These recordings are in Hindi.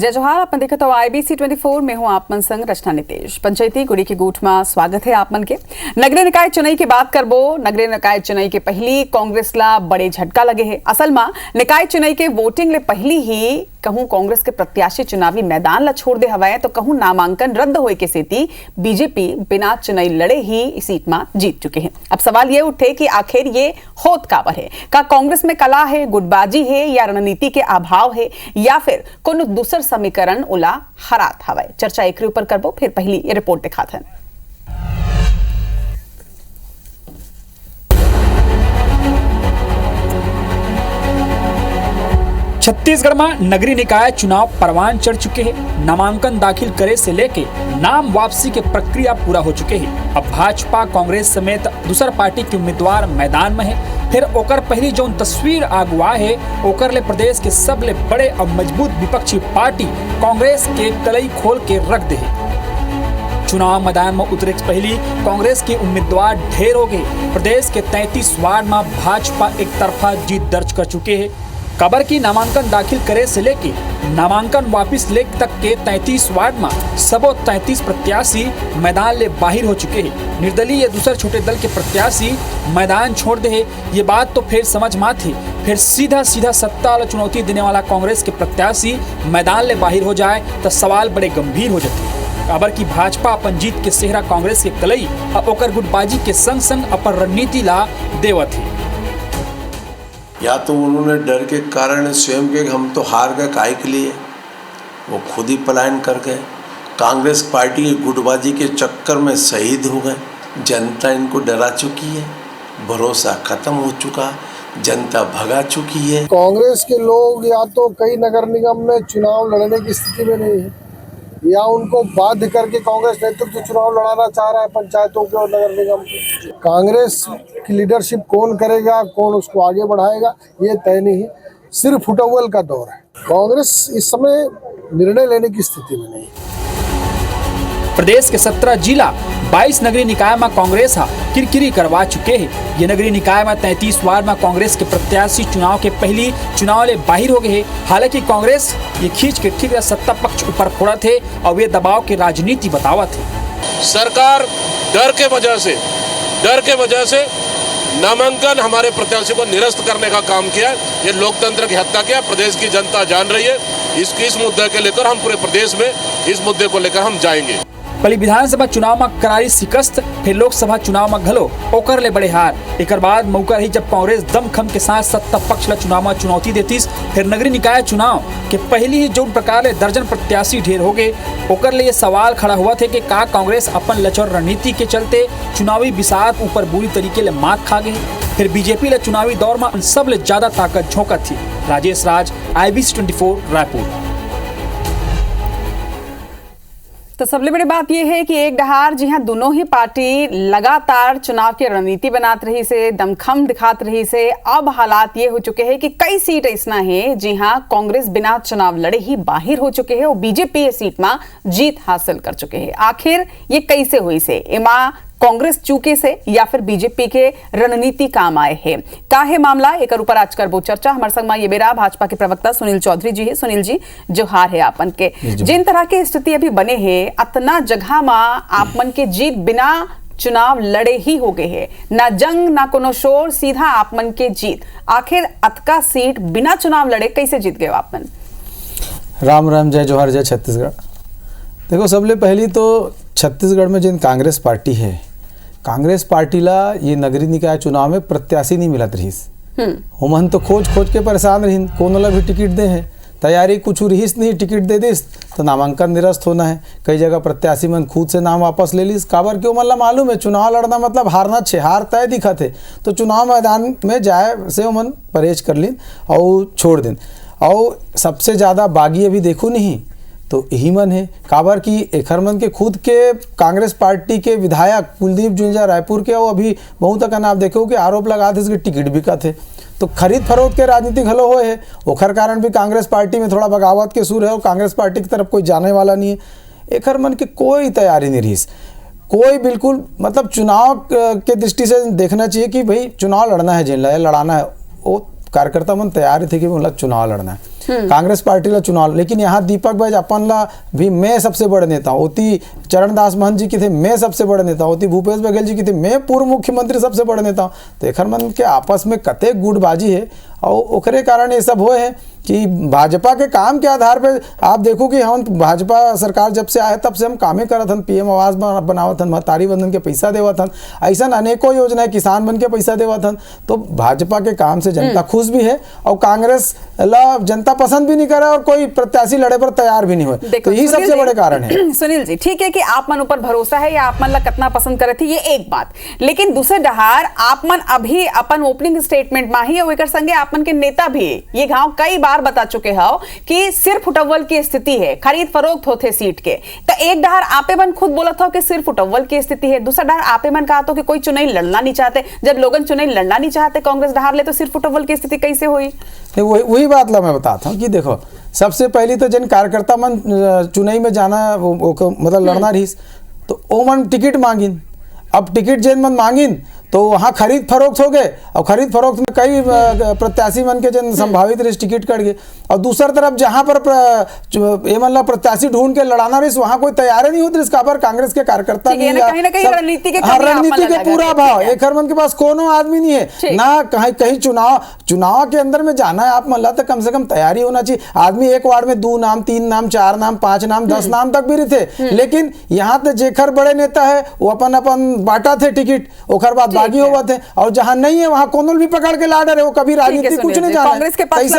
जय जोहार। आप देखत हो IBC 24 में हूं आप मन संग रचना नितेश। पंचायती गुड़ी के गूठ में स्वागत है आप मन के। नगरीय निकाय चुनाई की बात करबो। नगरीय निकाय चुनाई के पहली कांग्रेस ला बड़े झटका लगे है। असल में निकाय चुनाई के वोटिंग ले पहली ही कहूं कांग्रेस के प्रत्याशी चुनावी मैदान ला छोड़ दे हवाए तो कहूं नामांकन रद्द होए के सेती बीजेपी बिना चुनाई लड़े ही इस सीट में जीत चुके हैं। अब सवाल ये उठे कि आखिर ये होत काबर है? का कांग्रेस में कला है, गुटबाजी है या रणनीति के अभाव है या फिर कोनो दूसर समीकरण उला हरात हवाए? चर्चा एक ऊपर करबो, फिर पहली ये रिपोर्ट दिखात है। छत्तीसगढ़ में नगरीय निकाय चुनाव परवान चढ़ चुके हैं। नामांकन दाखिल करे से लेके नाम वापसी के प्रक्रिया पूरा हो चुके हैं। अब भाजपा, कांग्रेस समेत दूसर पार्टी के उम्मीदवार मैदान में है। फिर ओकर पहली जो तस्वीर आगुआ है ओकर ले प्रदेश के सबले बड़े और मजबूत विपक्षी पार्टी कांग्रेस के कलई खोल के रख दे है। चुनाव मैदान में उतरे से पहली कांग्रेस के उम्मीदवार ढेर हो गए। प्रदेश के 33 वार्ड में भाजपा एक तरफा जीत दर्ज कर चुके हैं। कबर की नामांकन दाखिल करे से लेके नामांकन वापिस ले तक के 33 वार्ड में सबो 33 प्रत्याशी मैदान ले बाहर हो चुके हैं। निर्दलीय या दूसरे छोटे दल के प्रत्याशी मैदान छोड़ दे है। ये बात तो फिर समझ में थी। फिर सीधा सत्ता वाला चुनौती देने वाला कांग्रेस के प्रत्याशी मैदान ले बाहर हो जाए तो सवाल बड़े गंभीर हो जाते। कबर की भाजपा अपन जीत के सेहरा कांग्रेस के कलई और ओकर गुटबाजी के संग संग अपन रणनीति ला देवत है। या तो उन्होंने डर के कारण स्वयं के हम तो हार गए काहे के लिए, वो खुद ही पलायन कर गए। कांग्रेस पार्टी की गुटबाजी के चक्कर में शहीद हो गए। जनता इनको डरा चुकी है, भरोसा खत्म हो चुका, जनता भगा चुकी है। कांग्रेस के लोग या तो कई नगर निगम में चुनाव लड़ने की स्थिति में नहीं है या उनको बाध्य करके कांग्रेस नेतृत्व चुनाव लड़ाना चाह रहा है पंचायतों के और नगर निगम के। कांग्रेस की लीडरशिप कौन करेगा, कौन उसको आगे बढ़ाएगा, ये तय नहीं है। सिर्फ फुटबॉल का दौर है। कांग्रेस इस समय निर्णय लेने की स्थिति में नहीं है। प्रदेश के 17 जिला 22 नगरीय निकाय में कांग्रेस किरकिरी करवा चुके हैं। ये नगरीय निकाय में 33 वार्ड में कांग्रेस के प्रत्याशी चुनाव के पहली चुनाव ले बाहर हो गए हैं। हालांकि कांग्रेस ये खींच के ठीक सत्ता पक्ष ऊपर फोड़ा थे और वे दबाव की राजनीति बतावा थे। सरकार डर के वजह से नामांकन हमारे प्रत्याशी को निरस्त करने का काम किया। ये लोकतंत्र की हत्या किया। प्रदेश की जनता जान रही है। इस मुद्दे के लेकर हम पूरे प्रदेश में इस मुद्दे को लेकर हम जाएंगे। पहले विधानसभा चुनाव में करारी शिकस्त, फिर लोकसभा चुनाव में घलो ओकर ले बड़े हार। एक बाद मौका रही जब कांग्रेस दमखम के साथ सत्ता पक्ष ला चुनाव में चुनौती देती। फिर नगरीय निकाय चुनाव के पहली ही जो प्रकार ले दर्जन प्रत्याशी ढेर हो गए। ओकर ले ये सवाल खड़ा हुआ थे कि का कांग्रेस अपन लचर रणनीति के चलते चुनावी बिसात ऊपर बुरी तरीके ले मात खा गए। फिर बीजेपी ले चुनावी दौर में सब ले ज्यादा ताकत झोंकत थी। राजेश राज, IBC 24 रायपुर। तो सबसे बड़ी बात यह है कि एक डहार जी हाँ दोनों ही पार्टी लगातार चुनाव की रणनीति बनात रही से, दमखम दिखात रही से। अब हालात ये हो चुके हैं कि कई सीट ऐसा है जी हाँ कांग्रेस बिना चुनाव लड़े ही बाहर हो चुके हैं और बीजेपी इस सीट में जीत हासिल कर चुके हैं। आखिर ये कैसे हुई से? इमा कांग्रेस चूके से या फिर बीजेपी के रणनीति काम आए हैं? का है मामला, एक ऊपर आज करबो चर्चा। हमारे संग में ये मेरा भाजपा के प्रवक्ता सुनील चौधरी जी है। सुनील जी, जोहार है आपन के। जिन तरह की स्थिति अभी बने हैं, अतना जगह में आपमन के जीत बिना चुनाव लड़े ही हो गए हैं। ना जंग ना कोनो शोर, सीधा आपमन के जीत। आखिर अतका सीट बिना चुनाव लड़े कैसे जीत गए आपमन? राम राम, जय जोहार, जय छत्तीसगढ़। देखो, सबले पहली तो छत्तीसगढ़ में जिन कांग्रेस पार्टी है, कांग्रेस पार्टी ला ये नगरीय निकाय चुनाव में प्रत्याशी नहीं मिलत रहीस। हमन तो खोज के परेशान रहीन, कोनो ला भी टिकट दे है, तैयारी कुछ रहीस नहीं, टिकट दे दिस तो नामांकन निरस्त होना है। कई जगह प्रत्याशी मन खुद से नाम वापस ले लीस। काबर क्यों? मतलब मालूम है चुनाव लड़ना मतलब हारना छे, हार तय दिखत है। तो चुनाव मैदान में जाए से मन परहेज कर लीन और छोड़ दिन। और सबसे ज़्यादा बागी अभी देखो नहीं तो यही मन है। काबर की एखर मन के खुद के कांग्रेस पार्टी के विधायक कुलदीप जुंजा रायपुर के और अभी बहुत तक आप देखो कि आरोप लगा थे इसके टिकट बिकत है। तो खरीद फरोख्त के राजनीति हलो हो है। ओखर कारण भी कांग्रेस पार्टी में थोड़ा बगावत के सुर है और कांग्रेस पार्टी की तरफ कोई जाने वाला नहीं है। एखर मन की कोई तैयारी नहीं रही, कोई बिल्कुल। मतलब चुनाव के दृष्टि से देखना चाहिए कि भाई चुनाव लड़ना है, जिन लड़ाना है वो कार्यकर्ता मन तैयार थे कि मोला चुनाव लड़ना है कांग्रेस पार्टी ला चुनाव। लेकिन यहाँ दीपक भाई अपन ला भी मैं सबसे बड़े नेता हूँ, ओती चरणदास महंत जी की थे मैं सबसे बड़े नेता हूँ, ओती भूपेश बघेल जी की थे मैं पूर्व मुख्यमंत्री सबसे बड़े नेता हूँ। तो एखर मन के आपस में कते गुटबाजी है और ओकरे कारण ये सब हुए है कि भाजपा के काम के आधार पे आप देखो कि हम भाजपा सरकार जब से आए तब से हम कामें करत हन, पीएम आवास बनावत हन, महतारी बंधन के पैसा देवत हन, ऐसा अनेकों योजना किसान बन के पैसा देवत हन। तो भाजपा के काम से जनता खुश भी है और कांग्रेस ला जनता पसंद भी नहीं करे और कोई प्रत्याशी लड़े पर तैयार भी नहीं हुए। तो यही सबसे बड़े कारण है। सुनील जी ठीक है कि आप मन ऊपर भरोसा है या आप मन ला कितना पसंद करे थे ये एक बात, लेकिन दूसरे डहार आप मन अभी अपन ओपनिंग स्टेटमेंट में ही और संगे आप मन के नेता भी ये गांव कई बार बता चुके हो कि सिर्फ उटव्वल की स्थिति है, खरीद फरोख्त होते सीट के। तो एक डहार आपे मन खुद बोला था कि सिर्फ उटव्वल की स्थिति है, दूसरा डहार आपे मन कहा था कि कोई चुनाव लड़ना नहीं चाहते। जब लोगन चुनाव लड़ना नहीं चाहते कांग्रेस डहार ले तो सिर्फ उटव्वल की स्थिति कैसे हुई? वही बात ला मैं बताता हूँ कि देखो सबसे पहली तो जिन कार्यकर्ता मन चुनाई में जाना मतलब लड़ना रही तो ओ मन टिकट मांगिन। अब टिकट जिन मन मांगिन तो वहाँ खरीद फरोख्त हो गए और खरीद फरोख्त में कई प्रत्याशी मन के जन संभावित रही टिकट कट गए। और दूसरी तरफ जहाँ पर प्रत्याशी ढूंढ के लड़ाना रही वहाँ कोई तैयारी नहीं होती। इसका पर कांग्रेस के कार्यकर्ता रणनीति के पूरा भाव एक मन के पास कोनो आदमी नहीं है ना कहीं चुनाव के अंदर में जाना है आप मल्ला तो कम से कम तैयारी होना चाहिए। आदमी एक वार्ड में 2 नाम 3 नाम 4 नाम 5 नाम 10 नाम तक भी रहे थे, लेकिन यहाँ पे जेखर बड़े नेता है वो अपन बांटा थे टिकट, ओखर बाद बागी हुआ थे और जहां नहीं है वहां कोनल भी पकड़ के ला रहे हो, कभी राजनीति कुछ नहीं जाना। कांग्रेस के पास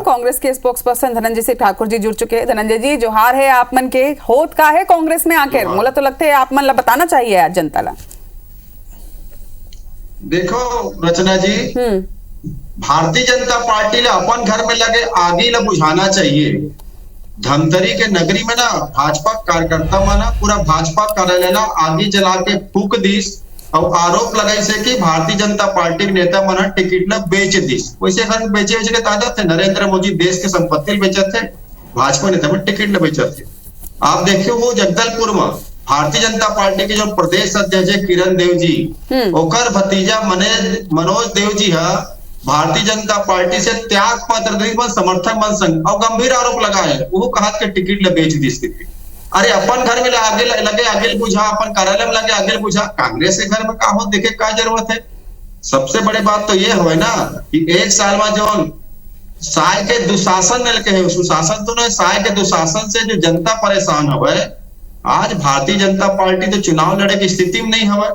कांग्रेस के स्पोक्स पर्सन धनंजय सिंह ठाकुर जी जुड़ चुके हैं। धनंजय जी जोहार है, आप मन के होत का है कांग्रेस में आखिर मोला तो लगता है आप मन ला बताना चाहिए आज जनता ला। देखो रचना जी, भारतीय जनता पार्टी ला अपन घर में लगे आगे ला बुझाना चाहिए। धमतरी के नगरी में ना भाजपा कार्यकर्ता माना पूरा भाजपा कार्यालय ला आगे जला के फूक दीस और आरोप लगाई से कि भारतीय जनता पार्टी के नेता मना टिकट ला बेच दीस। वैसे अगर बेचे के ताकत थे नरेंद्र मोदी देश के संपत्ति बेचत थे, भाजपा नेता में टिकट ला बेचत थे। आप देखियो वो जगदलपुर में भारतीय जनता पार्टी के जो प्रदेश अध्यक्ष है किरण देव जी, ओकर भतीजा मनोज देव जी है भारतीय जनता पार्टी से त्याग पत्र समर्थक बन संघ और गंभीर आरोप लगाए वो कहा के टिकट ले बेच दी स्थिति। अरे अपन घर में आगे लगे आगे बुझा, अपन कार्यालय में लगे आगे बुझा, कांग्रेस के घर में का हो देखे क्या जरूरत है। सबसे बड़ी बात तो ये हो ना कि 1 साल में जो साय के दुशासन मिल के है, सुशासन तो नहीं, साय के दुशासन से जो जनता परेशान हो गए। आज भारतीय जनता पार्टी तो चुनाव लड़े की स्थिति में नहीं हवा।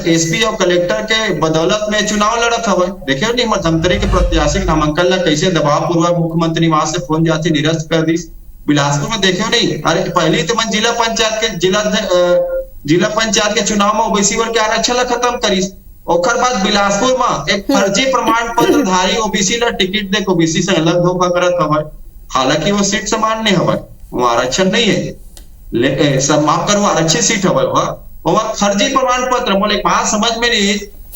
एसपी और कलेक्टर के बदौलत में चुनाव लड़त हवा। देखियो नहीं धमतरी के प्रत्याशी के नामांकन ला कैसे दबाव पूर्वक मुख्यमंत्री निवास से फोन जाती निरस्त कर दी। बिलासपुर में देखियो नहीं, अरे पहले तो मैं जिला पंचायत के चुनाव में ओबीसी वर्ग के आरक्षण खत्म करी। ओकर बाद बिलासपुर में एक फर्जी प्रमाण पत्र धारी ओबीसी ला टिकट दे ओबीसी से अलग धोखा करत हवा। हालांकि वो सीट समान नहीं हवा, वो आरक्षण नहीं है, सब माफ करो आरक्षित सीट हवा। और फर्जी प्रमाण पत्र बोले बात समझ में नहीं।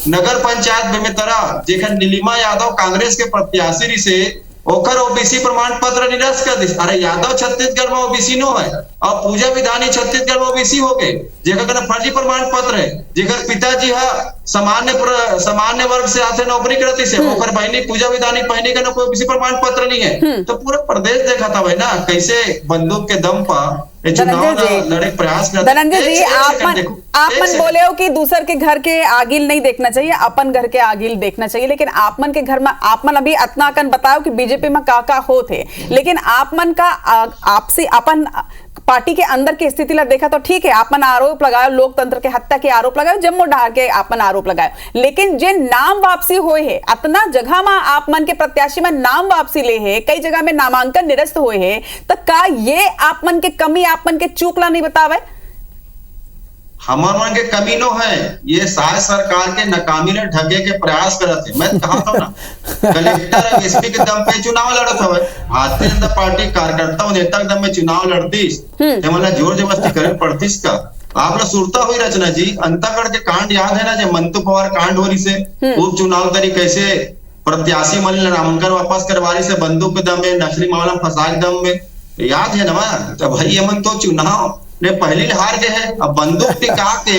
नगर पंचायत बेमेतरा जेखन नीलिमा यादव कांग्रेस के प्रत्याशी से ओकर ओबीसी प्रमाण पत्र निरस्त कर दी। अरे यादव छत्तीसगढ़ में ओबीसी नो है और पूजा विधानी छत्तीसगढ़ में ओबीसी हो गए, जेकर फर्जी प्रमाण पत्र है, जेकर पिताजी है सामान्य वर्ग से आते नौकरी करती से, ओकर बहनी पूजा विधानी बहनी का कोई ओबीसी प्रमाण पत्र नहीं है। तो पूरा प्रदेश देखा था भाई ना कैसे बंदूक के दम पर लड़े प्रयास करते। धनंजय जी आप मन बोले हो कि दूसर के घर के आगिल नहीं देखना चाहिए, अपन घर के आगिल देखना चाहिए, लेकिन आप मन के घर में आप मन अभी अतना कन बताओ कि बीजेपी में का हो थे, लेकिन आप मन का आपसे अपन पार्टी के अंदर की स्थिति ला देखा तो ठीक है, आपन आरोप लगाओ लोकतंत्र के हत्या के आरोप लगाओ, जम्मू ढार के आपन आरोप लगाओ, लेकिन जे नाम वापसी हुए है अतना जगह में आप मन के प्रत्याशी में नाम वापसी ले है, कई जगह में नामांकन निरस्त हुए है, तो का ये आप मन के कमी आप मन के चूक ला नहीं बतावे? हमार मन के कमी नो है, ये साय सरकार के नाकामी ने ढके के प्रयास करते। मैं कहा था ना कलेक्टर एसपी के दम पे चुनाव लड़त हवे, भारतीय जनता पार्टी कार्यकर्ता और नेता के दम में चुनाव लड़तीस, मतलब जोर जबरदस्ती करे पड़तीस का। आप लोग सुरता हुई रचना जी, अंतागढ़ के कांड याद है ना, जो मंतू पवार कांड हो रही से उपचुनाव तरी कैसे प्रत्याशी मन नामांकन वापस करवारी से बंदूक के दम में नक्सली मामला फंसा के दम में याद है ना। तो भाई अमन तो चुनाव ने पहली हार गए हैं, अब बंदूक टिका के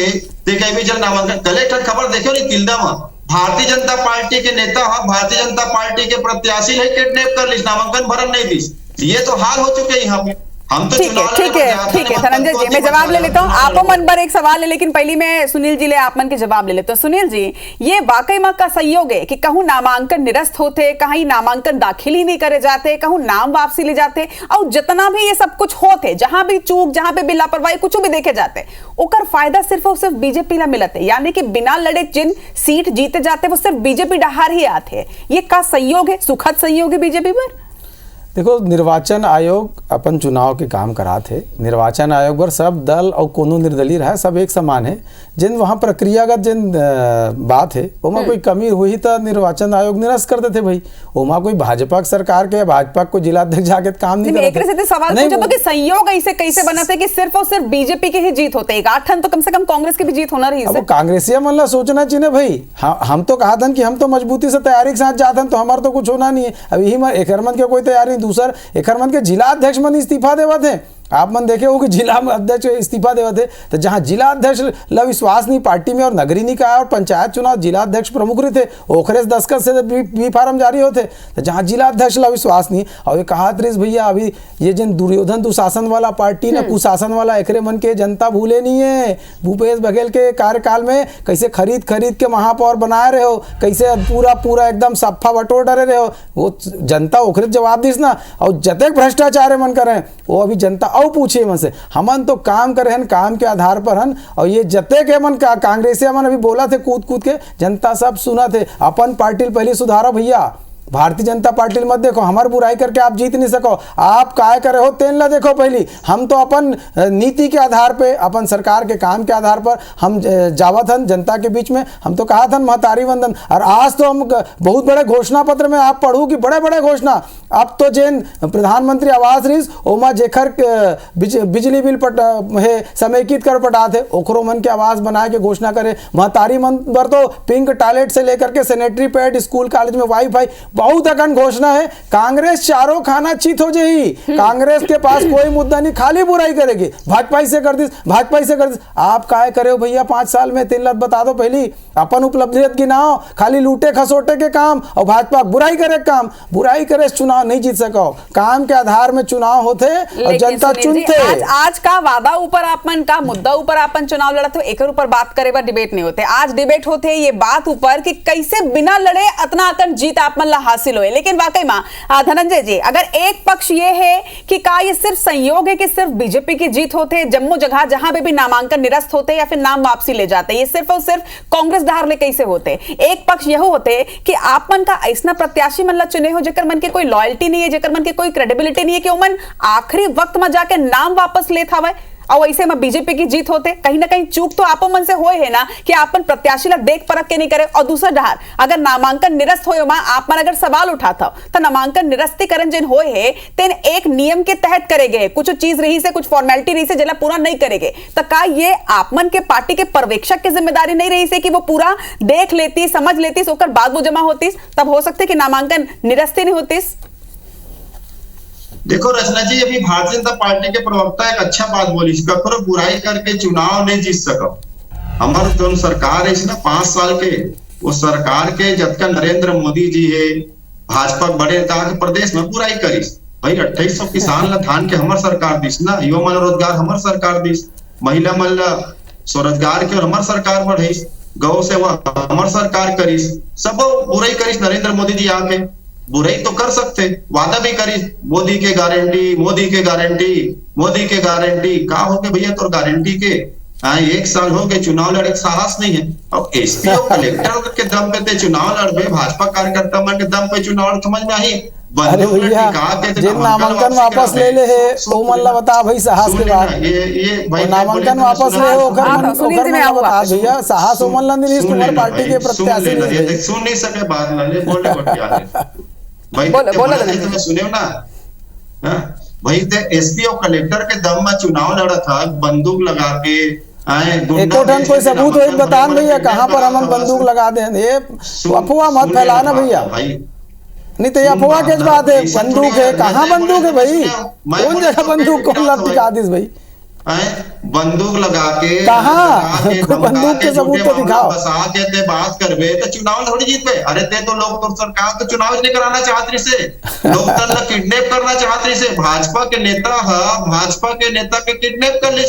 भी जल नामांकन कलेक्टर खबर देखो नहीं तिल्दा में भारतीय जनता पार्टी के नेता हाँ भारतीय जनता पार्टी के प्रत्याशी है किडनैप कर ली, नामांकन भरन नहीं दी। ये तो हाल हो चुके हैं यहाँ पे। हम तो ठीक है धनंजय जी, मैं जवाब ले लेता हूँ। आपो मन पर एक सवाल है, लेकिन पहले मैं सुनील जी ले आप मन के जवाब ले लेता हूँ। सुनील जी, ये वाकई में का संयोग है कि कहूँ नामांकन निरस्त होते, कहीं नामांकन दाखिल ही नहीं करे जाते, कहूँ नाम वापसी ले जाते, और जितना भी ये सब कुछ होते, जहां भी चूक, जहां पे भी लापरवाही कुछ भी देखे जाते, ओकर फायदा सिर्फ और सिर्फ बीजेपी ला मिलते, यानी कि बिना लड़े जिन सीट जीते जाते वो सिर्फ बीजेपी डहार ही आते। ये का संयोग है, सुखद संयोग है बीजेपी पर? देखो, निर्वाचन आयोग अपन चुनाव के काम कराते, निर्वाचन आयोग पर सब दल और कोनो निर्दलीय रहा सब एक समान है। जिन वहाँ प्रक्रियागत जिन बात है वहाँ कोई कमी हुई तो निर्वाचन आयोग निरस्त कर देते भाई। वहाँ कोई भाजपा सरकार के भाजपा को जिला अध्यक्ष जाके काम नहीं करते। सवाल पूछा कि संयोग ऐसे कैसे बना थे कि सिर्फ और सिर्फ बीजेपी की ही जीत होते, एक 8 तो कम से कम कांग्रेस की भी जीत होना रही। अब कांग्रेसिया मतलब सोचना चाहिए भाई, हम तो कहा था कि हम तो मजबूती से तैयारी के साथ जाते तो हमारा तो कुछ होना नहीं है। अब यही एक मन की कोई तैयारी, दूसर एक मन के जिला अध्यक्ष मन इस्तीफा देवा थे। आप मन देखे हो कि जिला अध्यक्ष इस्तीफा देवा थे, तो जहां जिला अध्यक्ष ला विश्वास नहीं पार्टी में, और नगरीय निकाय और पंचायत चुनाव जिला अध्यक्ष प्रमुख रहे थे, ओखरे दस्खत से बी फार्म जारी होते, तो जहां जिला अध्यक्ष ला विश्वास नहीं। और ये कहा त्रिस भैया, अभी ये जिन दुर्योधन दुशासन वाला पार्टी ना कुशासन वाला, एकरे मन के जनता भूले नहीं है। भूपेश बघेल के कार्यकाल में कैसे खरीद के महापौर बनाए रहे हो, कैसे पूरा एकदम सफा बटोर डरे रहे हो, वो जनता ओखरे जवाब दीस ना। और जतेक भ्रष्टाचार मन करें वो अभी जनता पूछे मन से, हमन तो काम करे हन, काम के आधार पर हन। और ये जते के मन का कांग्रेसी मन अभी बोला थे कूद के, जनता सब सुना थे। अपन पार्टी पहले सुधारो भैया, भारतीय जनता पार्टी मत देखो, हमार बुराई करके आप जीत नहीं सको। आप काय करे हो तेन ला देखो पहली। हम तो अपन नीति के आधार पे, अपन सरकार के काम के आधार पर हम जावत हन जनता के बीच में। हम तो कहा था महतारी वंदन, और आज तो हम बहुत बड़े घोषणा पत्र में आप पढ़ू कि बड़े घोषणा। अब तो जैन प्रधानमंत्री आवास रही ओमा जेखर बिजली बिल है समेकित कर पटा थे, ओखरो मन के आवास बनाए के घोषणा करे। महतारी मन पर तो पिंक टॉयलेट से लेकर के सैनिटरी पैड, स्कूल कॉलेज में वाईफाई, बहुत अगन घोषणा है। कांग्रेस चारों खाना चित हो जाई, कांग्रेस के पास कोई मुद्दा नहीं, खाली बुराई करेगी। भाजपा से कर दिस, भाजपा से कर दिस। आप काय करे हो भैया 5 साल में? 3 लत बता दो पहली, अपन उपलब्धियत गिनाओ। खाली लूटे खसोटे के काम और भाजपा बुराई करे काम, बुराई करे चुनाव नहीं जीत सको। काम के आधार में चुनाव होते और जनता चुनते। आज का वादा ऊपर आपन का मुद्दा ऊपर आपन चुनाव लड़ा तो एक ऊपर बात करे बार डिबेट नहीं होते। आज डिबेट होते ये बात ऊपर कि कैसे बिना लड़े अतना अकन जीत आपन हासिल हुए। लेकिन वाकई में धनंजय जी, अगर एक पक्ष ये है कि का ये सिर्फ संयोग है कि सिर्फ बीजेपी की जीत होते, जम्मू जगह जहां पे भी नामांकन निरस्त होते या फिर नाम वापसी ले जाते, ये सिर्फ और सिर्फ कांग्रेस धार ले कैसे होते। एक पक्ष यह होते कि आप मन का ऐसा प्रत्याशी मन ला चुने हो जेकर मन के कोई लॉयल्टी नहीं है, जेकर मन के कोई क्रेडिबिलिटी नहीं है, कि ओमन आखिरी वक्त में जाके नाम वापस लेता हुआ, और ऐसे में बीजेपी की जीत होते। कहीं ना कहीं चूक तो आपो मन से होए है ना कि आपन प्रत्याशी ला देख परख के नहीं करे। और दूसरा डहार, अगर नामांकन निरस्त होए मा आप मन अगर सवाल उठाता तो नामांकन निरस्तीकरण जिन होए है तेन एक नियम के तहत करेगे, कुछ चीज रही से, कुछ फॉर्मेलिटी रही से जला पूरा नहीं करेगे, तो का ये आप मन के पार्टी के पर्यवेक्षक की जिम्मेदारी नहीं रही से कि वो पूरा देख लेती, समझ लेती, सोकर बाद वो जमा होती, तब हो सकते कि नामांकन निरस्ती नहीं होती। देखो रचना जी, अभी भारतीय जनता पार्टी के प्रवक्ता एक अच्छा बात बोली, कखरो बुराई करके चुनाव नहीं जीत सको। हमारे जो सरकार है ना 5 साल के, वो सरकार के जब का नरेंद्र मोदी जी है, भाजपा बड़े नेता के प्रदेश में बुराई करीस भाई। 2800 किसान ला धान के हमर सरकार दिस ना, युवा मन रोजगार हमर सरकार दिस, महिला मन स्वरोजगार के हमर सरकार बढ़ाइस, गौ सेवा हमर सरकार करीस, सब बुराई करीस। नरेंद्र मोदी जी आके बुराई तो कर सकते, वादा भी करी, मोदी के गारंटी, मोदी के गारंटी, मोदी के गारंटी। का हो गए भैया तो गारंटी के 1 साल हो गए चुनाव लड़े साहस नहीं है। अब एसपी और कलेक्टर के दम पे चुनाव लड़बे, भाजपा कार्यकर्ता मन के दम पे चुनाव समझ में आई। अरे भैया जिन नामांकन वापस ले ले है वो मन ला बता भाई साहस के बाद ये भाई नामांकन वापस ले हो बता भैया साहस मन ला नहीं, तुम्हारी पार्टी के प्रत्याशी नहीं सुन नहीं सके बात ले बोले भाई तुम्हें सुने ना भाई, एसपी और कलेक्टर के दम में चुनाव लड़ा था, बंदूक लगा के एकोटन कोई सबूत हो बतान भैया कहाँ पर हम बंदूक लगा दे। ये अफवाह मत फैलाना भैया, नहीं तो ये अफवाह के बात है। बंदूक है, कहाँ बंदूक है भाई, कौन जगह बंदूक कौन टिका दिस भाई? बंदूक लगा के कहाँ? कोई बंदूक के सबूत तो दिखाओ। बसा के ते बात करबे तो चुनाव थोड़ी जीत पे। अरे ते तो लोग तो सरकार तो चुनाव नहीं कराना चाहत रही से, लोकतंत्र किडनैप करना चाहत रही से। भाजपा के नेता के किडनैप कर ली,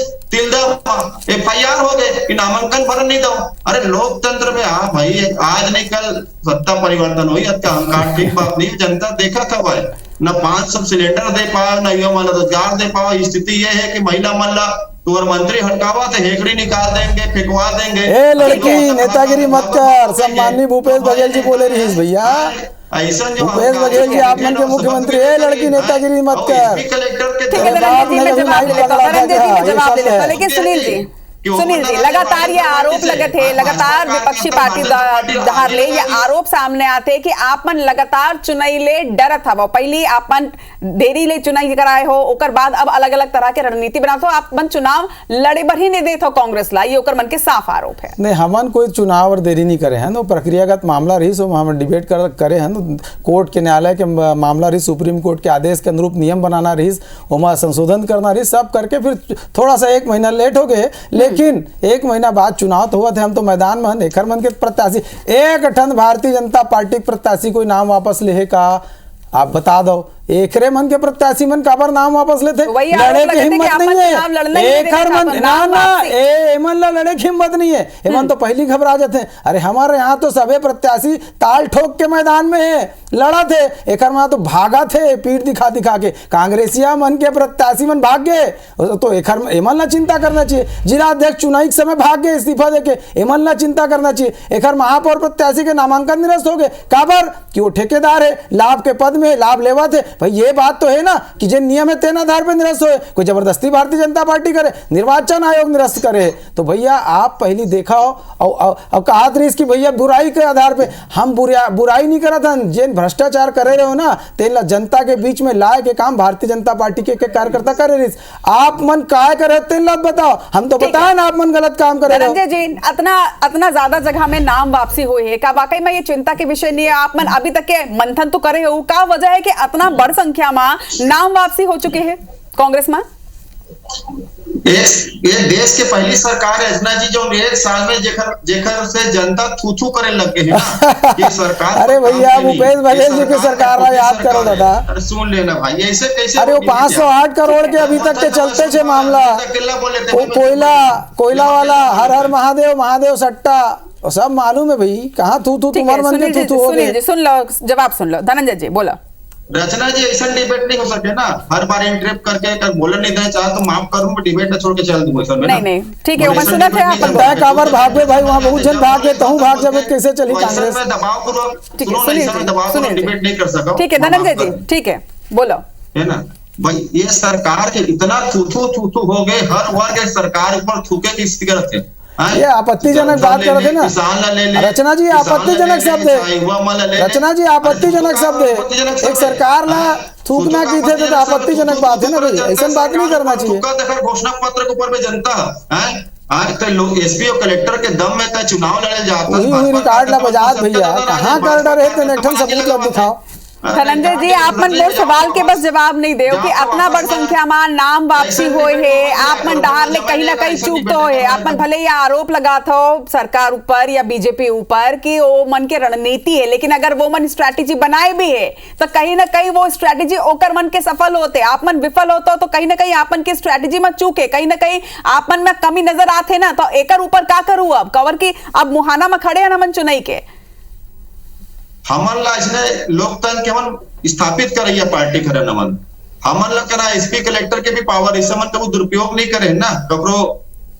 FIR हो गए कि नामांकन भरन नहीं दो। अरे लोकतंत्र में भाई आज नहीं कल सत्ता परिवर्तन हुई, अहंकार ठीक बात नहीं। जनता देखा था भाई, न 500 सिलेंडर दे पाओ, न युवा मन रोजगार दे पाओ। स्थिति यह है कि महिला मन ला तुअर मंत्री हटकावा तो हेकड़ी निकाल देंगे, फेंकवा देंगे। ए लड़की नेतागिरी मत कर। सम्माननीय भूपेश बघेल जी बोले रही भैया, ऐसा जो भूपेश बघेल जी आप मन के मुख्यमंत्री, ए लड़की नेतागिरी मत कर। कलेक्टर के ठीक है धनंजय जी, मैं जवाब दे लेता हूँ, धनंजय जी मैं जवाब दे लेता हूँ। लेकिन सुनील जी लगातार ये आरोप लगे थे, लगातार विपक्षी पार्टी धार ले ये आरोप सामने आते कि आप मन लगातार चुनाई ले डरत हवो। पहली आप मन देरी ले चुनाई कराए हो, ओकर बाद अब अलग अलग तरह के रणनीति बनाते हो, आप मन चुनाव लड़े भर ही नहीं देते हो कांग्रेस ला, ये ओकर मन के साफ आरोप है। नहीं, हमन कोई चुनाव और देरी नहीं करे हैं, प्रक्रियागत मामला रही सो हम डिबेट करे हैं। कोर्ट के न्यायालय के मामला रही, सुप्रीम कोर्ट के आदेश के अनुरूप नियम बनाना रही, वहाँ संशोधन करना रही, सब करके फिर थोड़ा सा 1 महीना लेट हो गए। लेकिन 1 महीना बाद चुनाव तो हुआ थे, हम तो मैदान में हैं। एकर मन के प्रत्याशी एक ठन भारतीय जनता पार्टी प्रत्याशी कोई नाम वापस ले का आप बता दो। एकरे मन के प्रत्याशी मन काबर नाम वापस लेते, लड़े की हिम्मत नहीं है। एकर मन एमन ला लड़े की हिम्मत नहीं है, एमन तो पहली घबरा जाते हैं। अरे हमारे यहाँ तो सभी प्रत्याशी ताल ठोक के मैदान में है, लड़ा थे। एकर मन तो भागा थे पीठ दिखा दिखा के। कांग्रेसिया मन के प्रत्याशी मन भाग गए, तो एकर एमन ला चिंता करना चाहिए। जिला अध्यक्ष चुनाव के समय भाग गए इस्तीफा देके, एमन ला चिंता करना चाहिए। एकर महापौर प्रत्याशी के नामांकन निरस्त हो गए, काबर कि वो ठेकेदार है, लाभ के पद में लाभ लेवा थे। भाई ये बात तो है ना कि जो नियम है तेन आधार पर निरस्त होए, कोई जबरदस्ती भारतीय जनता पार्टी करे, निर्वाचन आयोग निरस्त करे। तो भैया आप पहली देखा हो और कहा कि भैया बुराई के आधार पे हम बुराई नहीं करा था। जिन भ्रष्टाचार करे रहे हो ना, तेला जनता के बीच में लाए के काम भारतीय जनता पार्टी के कार्यकर्ता करे रही। आप मन काय करे तेला बताओ, हम तो बताए ना आप मन गलत काम करे रहे हो। धनंजय जी अतना ज्यादा जगह में नाम वापसी हुई है, क्या वाकई में ये चिंता के विषय नहीं है? आप मन अभी तक के मंथन तो करे हो, क्या वजह है कि इतना बड़ संख्या में नाम वापसी हो चुके हैं कांग्रेस में? ये देश के पहली सरकार है रचना जी जो 1 साल में जेकर से जनता थू करे लग गए हैं कि सरकार। अरे भैया भूपेश बघेल जी की सरकार याद करो दादा, सुन लेना भाई, ऐसे कैसे? अरे वो 508 करोड़ के अभी तक के चलते थे मामला। कोयला वाला हर हर महादेव सट्टा सब मालूम है भाई। कहाँ थू तुम्हारे मन के थू हो गए। सुन लो, जवाब सुन लो। धनंजय जी बोला। रचना जी ऐसा डिबेट नहीं हो सके ना, हर बार इंटरप्ट करके बोलने नहीं देना चाहे तो माफ करूं, मैं डिबेट छोड़ के चल दूंगा। नहीं ठीक है, वो सुना थे आप काबर भाग गए भाई, वहां बहुत जन भाग गए, तहु भाग जावे, कैसे चली कांग्रेस में दबाव पूर्वक। ठीक है, सुनिए डिबेट नहीं कर सका। ठीक है धनंजय जी, ठीक है बोलो। है ना भाई, ये सरकार के इतना थूथू हो गए, हर वर्ग सरकार ऊपर थूके की स्थिति करते हैं। ये आपत्तिजनक बात कर रहे थे ना रचना जी, आपत्तिजनक शब्द है। रचना जी आपत्तिजनक शब्द है, एक सरकार ना थूकना की थे तो आपत्तिजनक बात है ना भाई, ऐसा बात नहीं करना चाहिए। घोषणा पत्र के ऊपर में जनता आज तक लोग एसपी और कलेक्टर के दम में तय चुनाव लड़े जाता है। रिकॉर्ड ला बजात भैया, कहाँ कर डरे थे नेठन सबूत दिखाओ। धनंजय जी आप मन मोर सवाल के बस जवाब नहीं दे कि इतना बड़ संख्या में नाम वापसी होए है, आप मन डहार ले कहीं ना कहीं चूक तो है। आप मन भले ये आरोप लगात हो सरकार ऊपर या बीजेपी ऊपर कि वो मन के रणनीति है, लेकिन अगर वो मन स्ट्रैटेजी बनाए भी है तो कहीं ना कहीं वो स्ट्रैटेजी ओकर मन के सफल होते, आप मन विफल होते तो कहीं ना कहीं आप मन की स्ट्रैटेजी में चूके, कहीं ना कहीं आप मन में कमी नजर आते ना। तो एकर ऊपर क्या करूं अब कवर की अब मुहाना में खड़े हैं ना मन चुनाई के। हमन ला इसने लोकतंत्र के मन स्थापित कर रही है पार्टी करे नमन, हमन ला करा एसपी कलेक्टर के भी पावर इस मन कबू दुरुपयोग नहीं करे ना, ककरो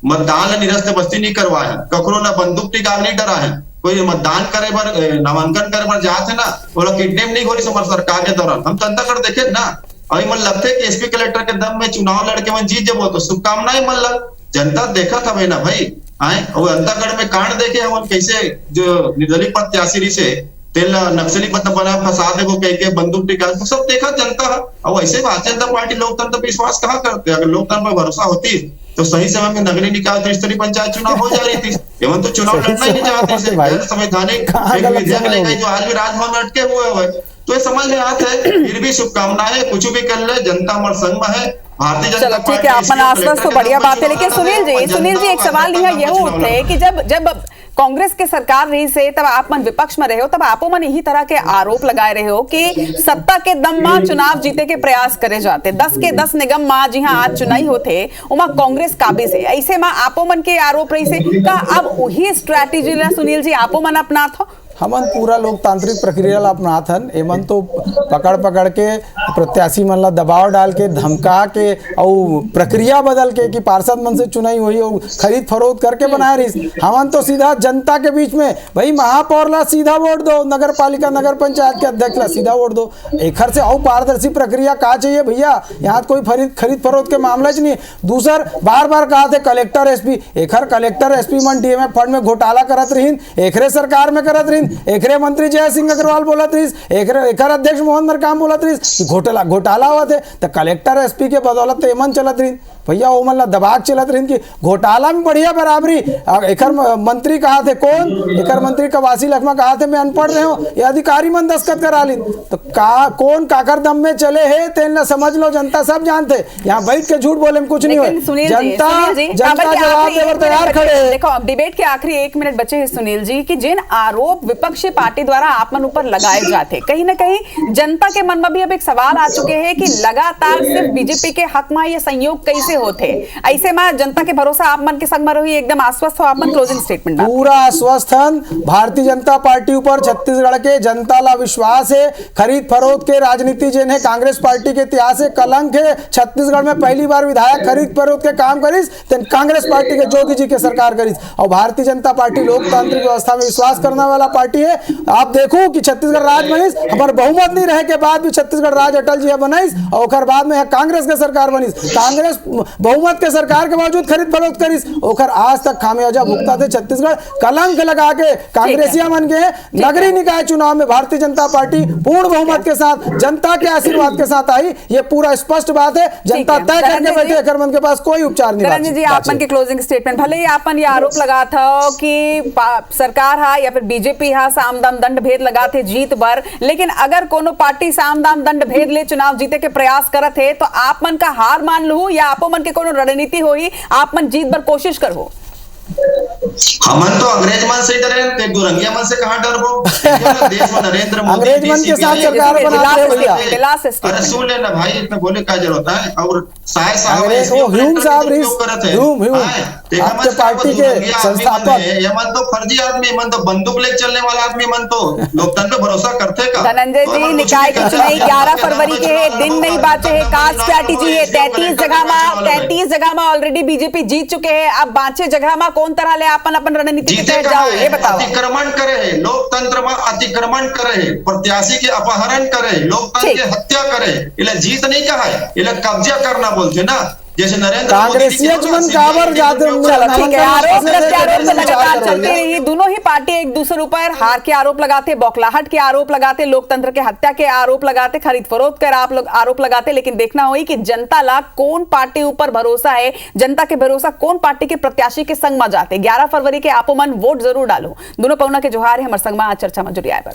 मतदान निरस्त बस्ती नहीं करवा है, ककरो ना बंदूक टिका नहीं डरा है, कोई मतदान करे बर नामांकन करे बर जाते ना वो लोग किडनैप नहीं हो रही समर सरकार के दौरान। हम जनता कर देखे ना, अभी मन लगते कि एसपी कलेक्टर के दम में चुनाव लड़के मन जीत जब तो शुभकामनाएं मन लग जनता देखा था भाई ना भाई आए। और अंतागढ़ में कांड देखे हम कैसे जो निर्दलीय प्रत्याशी से तेल नक्सली पता बना फंसा दे वो कह के बंदूक टिका, तो सब देखा जनता है। और वैसे भारतीय जनता पार्टी लोकतंत्र पर विश्वास कहाँ करते? अगर लोकतंत्र पर भरोसा होती तो सही समय में नगरीय निकाय त्रिस्तरीय पंचायत चुनाव हो जा रही थी। एवं तो चुनाव लड़ना ही नहीं चाहते, संवैधानिक विधेयक लेके जो आज भी राजभवन में अटके हुए तो ये समझ में आते है। फिर भी शुभकामनाएं, कुछ भी कर ले, जनता हमारे संग में है, भारतीय चलो जनता ठीक है, पार्टी अपना आश्वस्त तो बढ़िया बात है, लेकिन सुनील जी एक सवाल यह उठे कि जब कांग्रेस के सरकार रही से तब आप मन विपक्ष में रहे हो, तब आपो मन यही तरह के आरोप लगाए रहे हो कि सत्ता के दम में चुनाव जीते के प्रयास करे जाते, 10 के 10 निगम में जी हाँ आज चुनाई होते उमा कांग्रेस काबिज है, ऐसे में आपो मन के आरोप रही से का अब वही स्ट्रैटेजी ला सुनील जी आपो मन अपनात हो? हमन पूरा लोकतांत्रिक प्रक्रिया ला अपनात हन। एमन तो पकड़ के प्रत्याशी मन ला दबाव डाल के धमका के और प्रक्रिया बदल के कि पार्षद मन से चुनाई हुई और खरीद फरोख्त करके बनाए रही। हमन तो सीधा जनता के बीच में भाई महापौर ला सीधा वोट दो, नगर पालिका नगर पंचायत के अध्यक्ष ला सीधा वोट दो। एखर से और पारदर्शी प्रक्रिया का चाहिए भैया, यहाँ कोई खरीद फरोख्त के मामला नहीं। दूसर बार कहा थे कलेक्टर एसपी, एखर कलेक्टर एसपी मन डीएमएफ फंड में घोटाला करत रहीन, एकरे सरकार में करत रहीन, एकरे मंत्री जय सिंह अग्रवाल बोलत रहीस, एकर अध्यक्ष मोहन मरकाम बोलत रहीस कि घोटाला हुआ थे, तो कलेक्टर एसपी के बदौलत एमन चलत रहीन भैया, ओमन ला दबाग चलत रहीन कि घोटाला में बढ़िया बराबरी। एकर मंत्री कहा थे कौन, एकर मंत्री कवासी लखमा कहा थे मैं अनपढ़ रहे हो, ये अधिकारी मन दस्तखत करा ली, तो कौन काकर दम में चले है तेन ला समझ लो, जनता सब जानते, यहाँ बैठ के झूठ बोले में कुछ नहीं हुए, जनता जवाब देवर तैयार खड़े है। देखो अब डिबेट के आखिरी 1 मिनट बचे हैं सुनील जी कि जिन आरोप विपक्षी पार्टी द्वारा आप मन ऊपर लगाए जाते, कहीं ना कहीं जनता के मन में भी अब एक सवाल आ चुके हैं कि लगातार सिर्फ बीजेपी के हक में ये संयोग कैसे होते, ऐसे में जनता के भरोसा आप मन के संग में रही, एकदम आश्वस्त हो आप मन? क्लोजिंग स्टेटमेंट पूरा आश्वस्त हन। भारतीय जनता पार्टी ऊपर छत्तीसगढ़ के जनता ला विश्वास है। खरीद फरोख्त के राजनीति जिन्हें कांग्रेस पार्टी के इतिहास से कलंक है। छत्तीसगढ़ में पहली बार विधायक खरीद फरोख्त के काम करिस, कांग्रेस पार्टी के जोगी जी के सरकार करिस, और भारतीय जनता पार्टी लोकतांत्रिक व्यवस्था में विश्वास करने वाला पार्टी है। आप देखो कि छत्तीसगढ़ राज बनिस, हमारे बहुमत नहीं रहे के बाद भी छत्तीसगढ़ राज अटल जी बनाइस, और बाद में कांग्रेस के सरकार बनिस, कांग्रेस बहुमत के सरकार के बावजूद खरीद फरोख्त करिस, ओकर आज तक खामियाजा भुगता थे छत्तीसगढ़। कलंक लगा के कांग्रेसिया मन के नगरीय निकाय चुनाव में भारतीय जनता पार्टी पूर्ण बहुमत के साथ जनता के आशीर्वाद के साथ आई, ये पूरा स्पष्ट बात है। जनता तय करके बैठे, अगर मन के पास कोई उपचार नहीं। रंजन जी आप मन के क्लोजिंग स्टेटमेंट, भले ही आप मन ये आरोप लगा था कि सरकार हा या फिर बीजेपी हा साम दाम दंड भेद लगाते जीत बर, लेकिन अगर कोनो पार्टी साम दाम दंड भेद ले चुनाव जीते के प्रयास करत है तो आप मन का हार मान लू या आपो मन के कोनो रणनीति होई, आप मन जीत बर कोशिश करो? हमन तो अंग्रेज मन से डरे, ते दुरंगिया मन से कहां डरबो? देश में नरेंद्र मोदी अंग्रेज मन के साथ सरकार बनाते भैया। अरे सुन लेना भाई, इतना बोले क्या जरूरत है? और साहब ह्यूम साहब आपके पार्टी के संस्थापक, ये मन तो फर्जी आदमी, मन तो बंदूक लेके चलने वाला आदमी, मन तो लोकतंत्र पे भरोसा करते का? धनंजय जी निकाय की चुनाई 11 फरवरी के है, दिन नहीं बाचे है, का स्ट्रैटेजी है 33 जगह में ऑलरेडी बीजेपी जीत चुके हैं, अब बाचे जगह में कौन तरह ले अपन रणनीति के जाओ, ये बताओ। अतिक्रमण करे है, लोकतंत्र में अतिक्रमण करे है, प्रत्याशी के अपहरण करे, लोकतंत्र की हत्या करे, इले जीत नहीं कहा है, इले कब्जा करना बोलते ना, जैसे नरेंद्र लगातार चलती रही। दोनों ही पार्टी एक दूसरे ऊपर हार के आरोप लगाते, बौखलाहट के आरोप लगाते, लोकतंत्र के हत्या के आरोप लगाते, खरीद फरोख्त के आरोप लगाते, लेकिन देखना हुई कि जनता ला कौन पार्टी ऊपर भरोसा है, जनता के भरोसा कौन पार्टी के प्रत्याशी के संग में जाते। 11 फरवरी के आपो मन वोट जरूर डालो। दोनों पौना के जोहार है हमारे संग में आज चर्चा में जुड़ी आए पर।